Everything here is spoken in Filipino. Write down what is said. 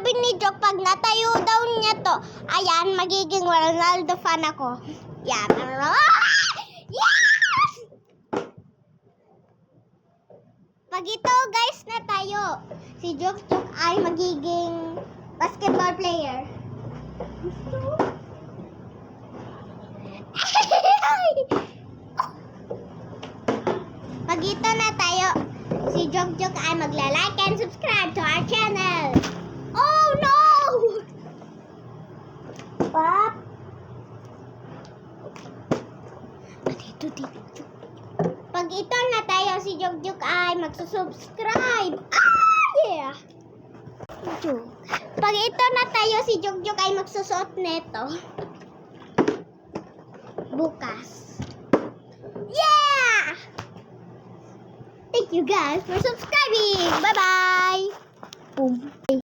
sabi ni Jok, pag natayo daw niya to, ayan, magiging Ronaldo fan ako. Yan. Yes! Pag ito, guys, natayo, si Jok ay magiging basketball player. Pag ito na tayo, si Jok ay magla-like and subscribe to our channel. Oh no! Pop. Dito. Pag ito na tayo, si Jok ay magsusubscribe. Ah, yeah! Pag ito na tayo, si Jok ay magsusuot neto. Bukas. Yeah! Thank you guys for subscribing. Bye-bye. Boom.